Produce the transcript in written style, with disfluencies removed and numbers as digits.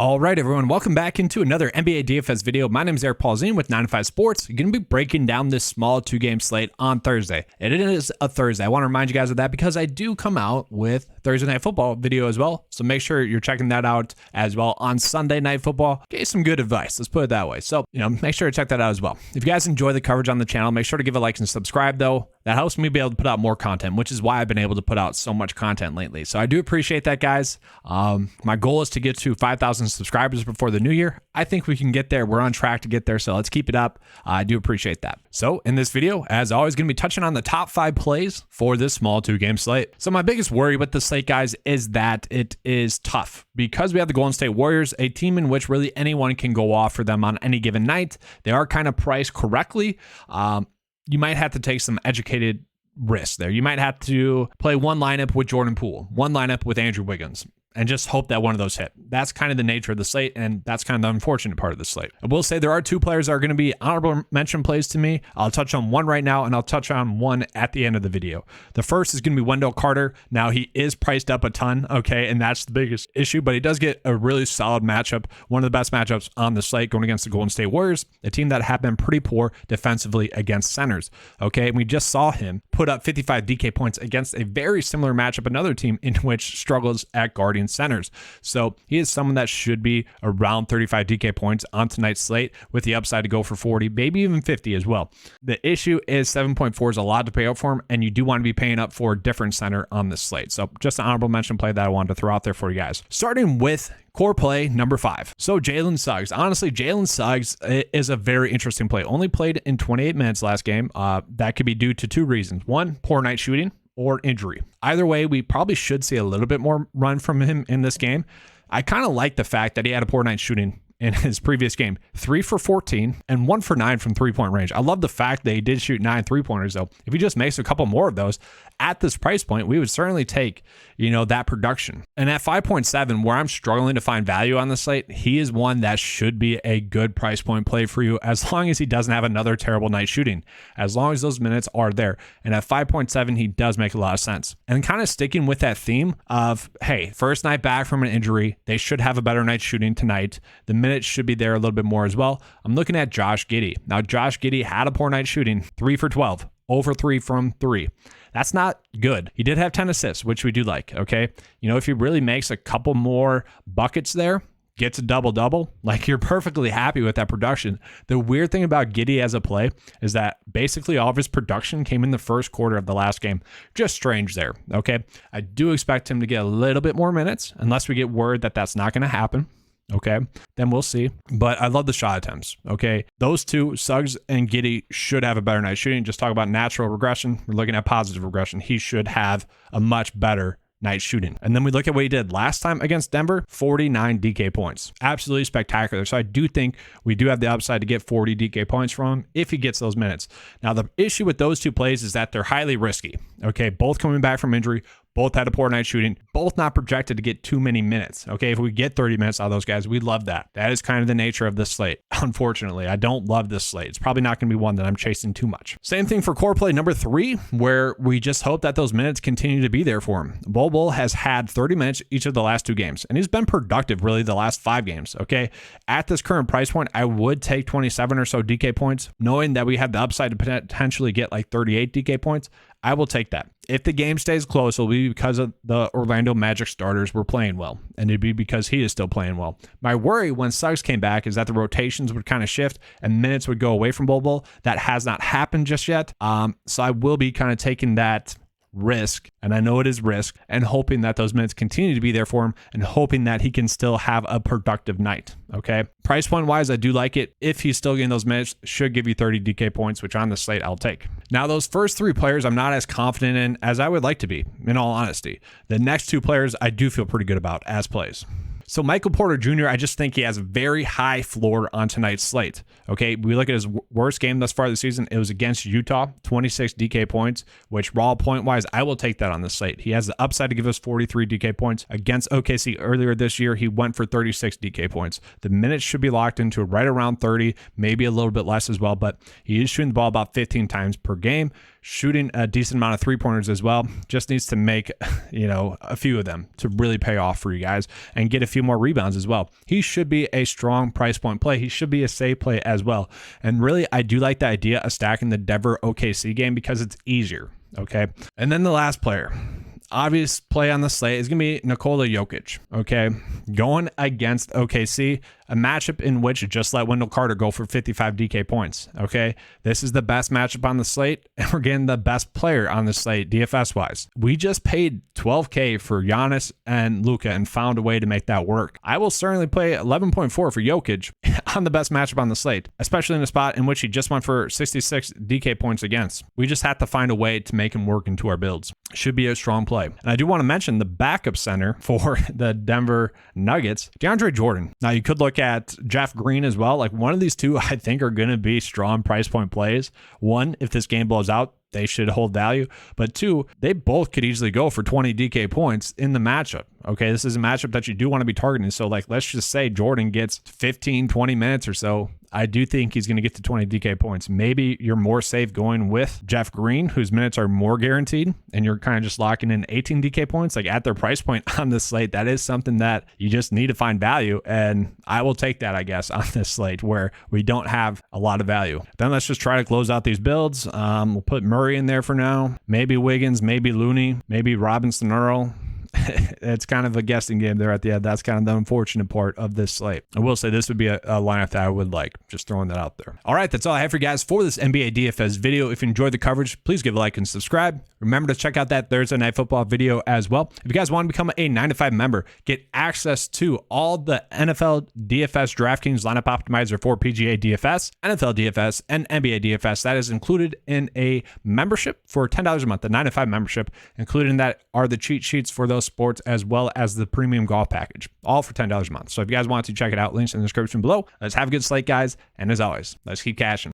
All right, everyone, welcome back into another NBA DFS video. My name is Polzin with 9to5 Sports. You're going to be breaking down this small two-game slate on Thursday. It is a Thursday. I want to remind you guys of that because I do come out with Thursday Night Football video as well. So make sure you're checking that out as well on Sunday Night Football. Get you some good advice. Let's put it that way. So, make sure to check that out as well. If you guys enjoy the coverage on the channel, make sure to give a like and subscribe, though. That helps me be able to put out more content, which is why I've been able to put out so much content lately. So I do appreciate that, guys. My goal is to get to 5,000 subscribers before the new year. I think we can get there. We're on track to get there, so let's keep it up. I do appreciate that. So in this video, as always, going to be touching on the top 5 plays for this small two-game slate. So my biggest worry with the slate, guys, is that it is tough because we have the Golden State Warriors, a team in which really anyone can go off for them on any given night. They are kind of priced correctly. You might have to take some educated risks there. You might have to play one lineup with Jordan Poole, one lineup with Andrew Wiggins, and just hope that one of those hit. That's kind of the nature of the slate, and that's kind of the unfortunate part of the slate. I will say there are 2 players that are going to be honorable mention plays to me. I'll touch on one right now, and I'll touch on one at the end of the video. The first is going to be Wendell Carter. Now, he is priced up a ton, okay, and that's the biggest issue, but he does get a really solid matchup, one of the best matchups on the slate going against the Golden State Warriors, a team that have been pretty poor defensively against centers, okay? And we just saw him put up 55 DK points against a very similar matchup, another team in which struggles at guarding centers. So he is someone that should be around 35 DK points on tonight's slate with the upside to go for 40, maybe even 50 as well. The issue is 7.4 is a lot to pay up for him, and you do want to be paying up for a different center on this slate. So just an honorable mention play that I wanted to throw out there for you guys. Starting with core play number 5. So Jalen Suggs. Honestly, Jalen Suggs is a very interesting play. Only played in 28 minutes last game. That could be due to 2 reasons. One, poor night shooting, or injury. Either way, we probably should see a little bit more run from him in this game. I kind of like the fact that he had a poor night shooting in his previous game. 3 for 14 and 1 for 9 from 3-point range. I love the fact that he did shoot 9 3-pointers, though. If he just makes a couple more of those at this price point, we would certainly take, that production. And at 5.7, where I'm struggling to find value on the slate, he is one that should be a good price point play for you as long as he doesn't have another terrible night shooting, as long as those minutes are there. And at 5.7, he does make a lot of sense. And kind of sticking with that theme of, hey, first night back from an injury, they should have a better night shooting tonight. The minutes should be there a little bit more as well. I'm looking at Josh Giddey. Now, Josh Giddey had a poor night shooting, 3 for 12, 0 for 3 from 3. That's not good. He did have 10 assists, which we do like, okay? If he really makes a couple more buckets there, gets a double-double, like you're perfectly happy with that production. The weird thing about Giddey as a play is that basically all of his production came in the first quarter of the last game. Just strange there, okay? I do expect him to get a little bit more minutes, unless we get word that that's not going to happen. Okay, then we'll see. But I love the shot attempts. Okay, those 2, Suggs and Giddey, should have a better night shooting. Just talk about natural regression. We're looking at positive regression. He should have a much better night shooting. And then we look at what he did last time against Denver, 49 DK points. Absolutely spectacular. So I do think we do have the upside to get 40 DK points from him if he gets those minutes. Now, the issue with those 2 plays is that they're highly risky. Okay, both coming back from injury, both had a poor night shooting, both not projected to get too many minutes. Okay, if we get 30 minutes out of those guys, we love that. That is kind of the nature of this slate. Unfortunately, I don't love this slate. It's probably not going to be one that I'm chasing too much. Same thing for core play number 3, where we just hope that those minutes continue to be there for him. Bol has had 30 minutes each of the last 2 games, and he's been productive really the last 5 games. Okay, at this current price point, I would take 27 or so DK points, knowing that we have the upside to potentially get like 38 DK points. I will take that. If the game stays close, it'll be because of the Orlando Magic starters were playing well, and it'd be because he is still playing well. My worry when Suggs came back is that the rotations would kind of shift and minutes would go away from Bol. That has not happened just yet. So I will be kind of taking that risk, and I know it is risk, and hoping that those minutes continue to be there for him and hoping that he can still have a productive night. Okay, price point wise, I do like it. If he's still getting those minutes, should give you 30 DK points, which on the slate I'll take. Now, those first 3 players I'm not as confident in as I would like to be, in all honesty. The next 2 players I do feel pretty good about as plays. So Michael Porter Jr., I just think he has a very high floor on tonight's slate. Okay, we look at his worst game thus far this season. It was against Utah, 26 DK points, which raw point-wise, I will take that on the slate. He has the upside to give us 43 DK points. Against OKC earlier this year, he went for 36 DK points. The minutes should be locked into right around 30, maybe a little bit less as well, but he is shooting the ball about 15 times per game. shooting a decent amount of 3-pointers as well. Just needs to make, a few of them to really pay off for you guys and get a few more rebounds as well. He should be a strong price point play. He should be a safe play as well. And really, I do like the idea of stacking the Denver OKC game because it's easier. Okay. And then the last player, obvious play on the slate, is going to be Nikola Jokic. Okay. Going against OKC, a matchup in which just let Wendell Carter go for 55 DK points. Okay. This is the best matchup on the slate, and we're getting the best player on the slate DFS wise. We just paid $12K for Giannis and Luka and found a way to make that work. I will certainly play 11.4 for Jokic on the best matchup on the slate, especially in a spot in which he just went for 66 DK points against. We just have to find a way to make him work into our builds. Should be a strong play. And I do want to mention the backup center for the Denver Nuggets, DeAndre Jordan. Now you could look at Jeff Green as well. Like, one of these two I think are going to be strong price point plays. One, if this game blows out, they should hold value. But two, they both could easily go for 20 DK points in the matchup. Okay, this is a matchup that you do want to be targeting. So let's just say Jordan gets 15, 20 minutes or so. I do think he's going to get to 20 DK points. Maybe you're more safe going with Jeff Green, whose minutes are more guaranteed, and you're kind of just locking in 18 DK points, at their price point on this slate. That is something that you just need to find value, and I will take that, I guess, on this slate where we don't have a lot of value. Then let's just try to close out these builds. We'll put Murray in there for now. Maybe Wiggins, maybe Looney, maybe Robinson Earl. It's kind of a guessing game there at the end. That's kind of the unfortunate part of this slate. I will say this would be a lineup that I would like. Just throwing that out there. All right, that's all I have for you guys for this NBA DFS video. If you enjoyed the coverage, please give a like and subscribe. Remember to check out that Thursday Night Football video as well. If you guys want to become a 9to5 member, get access to all the NFL DFS DraftKings lineup optimizer for PGA DFS, NFL DFS, and NBA DFS. That is included in a membership for $10 a month, the 9to5 membership. Included in that are the cheat sheets for those sports as well as the premium golf package, all for $10 a month. So if you guys want to check it out, links in the description below. Let's have a good slate, guys. And as always, let's keep cashing.